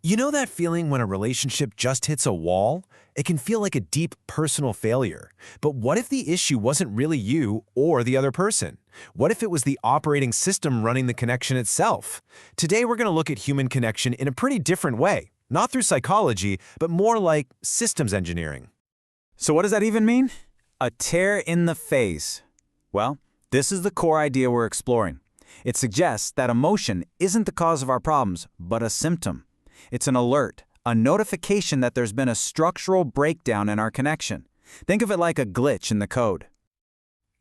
You know that feeling when a relationship just hits a wall? It can feel like a deep personal failure. But what if the issue wasn't really you or the other person? What if it was the operating system running the connection itself? Today we're going to look at human connection in a pretty different way, not through psychology, but more like systems engineering. So what does that even mean? A tear in the phase. Well, this is the core idea we're exploring. It suggests that emotion isn't the cause of our problems, but a symptom. It's an alert, a notification that there's been a structural breakdown in our connection. Think of it like a glitch in the code.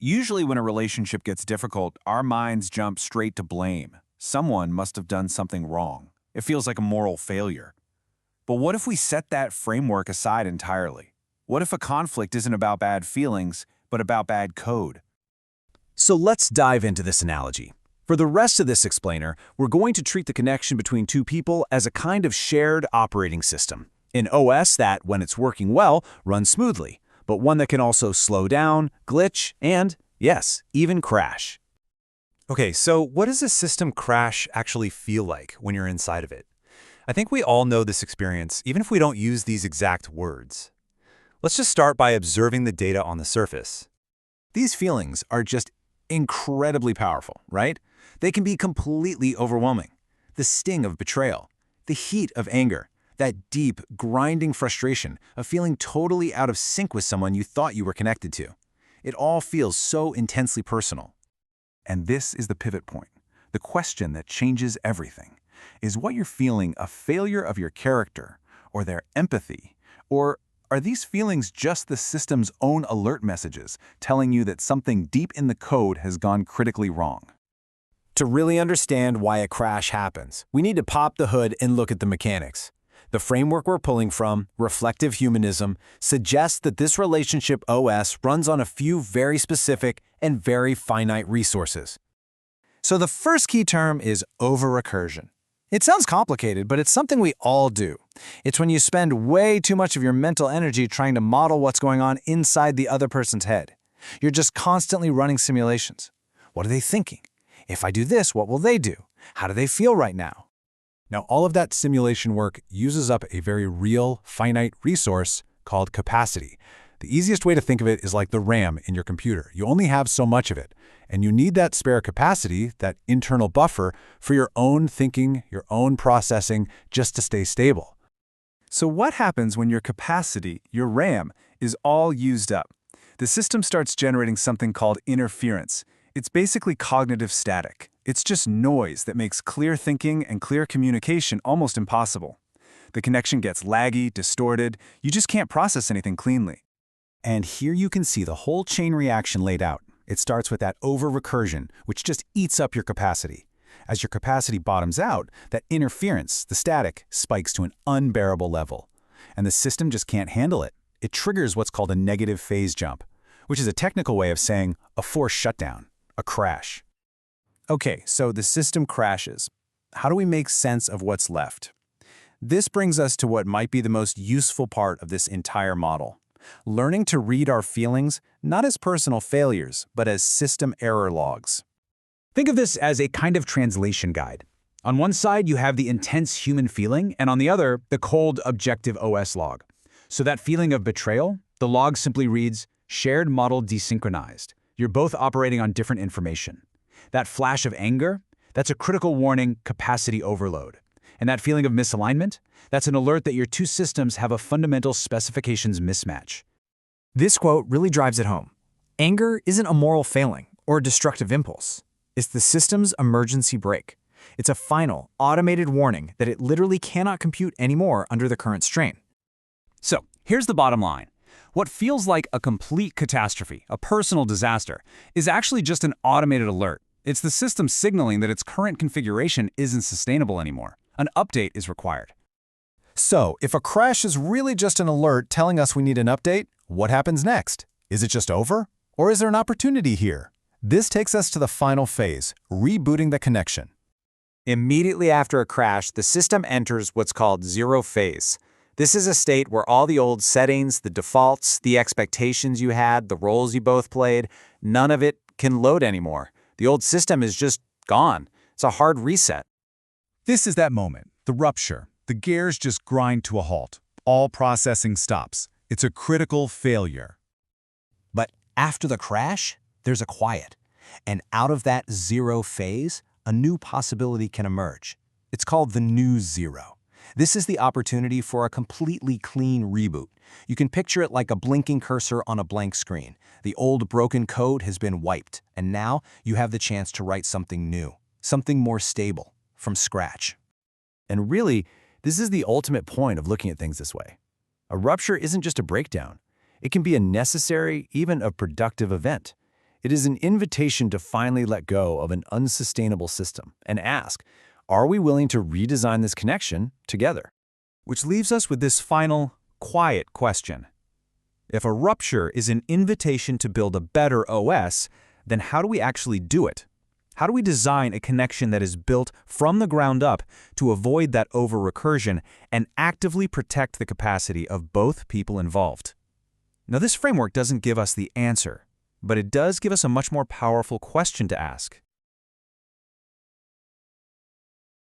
Usually when a relationship gets difficult, our minds jump straight to blame. Someone must have done something wrong. It feels like a moral failure. But what if we set that framework aside entirely? What if a conflict isn't about bad feelings, but about bad code? So let's dive into this analogy. For the rest of this explainer, we're going to treat the connection between two people as a kind of shared operating system. An OS that, when it's working well, runs smoothly, but one that can also slow down, glitch, and, yes, even crash. Okay, so what does a system crash actually feel like when you're inside of it? I think we all know this experience, even if we don't use these exact words. Let's just start by observing the data on the surface. These feelings are just incredibly powerful, right? They can be completely overwhelming. The sting of betrayal, the heat of anger, that deep, grinding frustration of feeling totally out of sync with someone you thought you were connected to. It all feels so intensely personal. And this is the pivot point, the question that changes everything. Is what you're feeling a failure of your character, or their empathy, or are these feelings just the system's own alert messages telling you that something deep in the code has gone critically wrong? To really understand why a crash happens, we need to pop the hood and look at the mechanics. The framework we're pulling from, Reflective Humanism, suggests that this relationship OS runs on a few very specific and very finite resources. So the first key term is over-recursion. It sounds complicated, but it's something we all do. It's when you spend way too much of your mental energy trying to model what's going on inside the other person's head. You're just constantly running simulations. What are they thinking? If I do this, what will they do? How do they feel right now? Now, all of that simulation work uses up a very real, finite resource called capacity. The easiest way to think of it is like the RAM in your computer. You only have so much of it, and you need that spare capacity, that internal buffer, for your own thinking, your own processing, just to stay stable. So what happens when your capacity, your RAM, is all used up? The system starts generating something called interference. It's basically cognitive static. It's just noise that makes clear thinking and clear communication almost impossible. The connection gets laggy, distorted. You just can't process anything cleanly. And here you can see the whole chain reaction laid out. It starts with that over-recursion, which just eats up your capacity. As your capacity bottoms out, that interference, the static, spikes to an unbearable level. And the system just can't handle it. It triggers what's called a negative phase jump, which is a technical way of saying a forced shutdown, a crash. Okay, so the system crashes. How do we make sense of what's left? This brings us to what might be the most useful part of this entire model. Learning to read our feelings not as personal failures, but as system error logs. Think of this as a kind of translation guide. On one side, you have the intense human feeling, and on the other, the cold, objective OS log. So that feeling of betrayal, the log simply reads, shared model desynchronized. You're both operating on different information. That flash of anger, that's a critical warning, capacity overload. And that feeling of misalignment, that's an alert that your two systems have a fundamental specifications mismatch. This quote really drives it home. Anger isn't a moral failing or a destructive impulse. It's the system's emergency brake. It's a final, automated warning that it literally cannot compute anymore under the current strain. So, here's the bottom line. What feels like a complete catastrophe, a personal disaster, is actually just an automated alert. It's the system signaling that its current configuration isn't sustainable anymore. An update is required. So, if a crash is really just an alert telling us we need an update, what happens next? Is it just over? Or is there an opportunity here? This takes us to the final phase, rebooting the connection. Immediately after a crash, the system enters what's called zero phase. This is a state where all the old settings, the defaults, the expectations you had, the roles you both played, none of it can load anymore. The old system is just gone. It's a hard reset. This is that moment, the rupture. The gears just grind to a halt. All processing stops. It's a critical failure. But after the crash, there's a quiet. And out of that zero phase, a new possibility can emerge. It's called the new zero. This is the opportunity for a completely clean reboot. You can picture it like a blinking cursor on a blank screen. The old broken code has been wiped, and now you have the chance to write something new, something more stable, from scratch. And really, this is the ultimate point of looking at things this way. A rupture isn't just a breakdown. It can be a necessary, even a productive event. It is an invitation to finally let go of an unsustainable system and ask, are we willing to redesign this connection together? Which leaves us with this final, quiet question. If a rupture is an invitation to build a better OS, then how do we actually do it? How do we design a connection that is built from the ground up to avoid that over-recursion and actively protect the capacity of both people involved? Now, this framework doesn't give us the answer, but it does give us a much more powerful question to ask.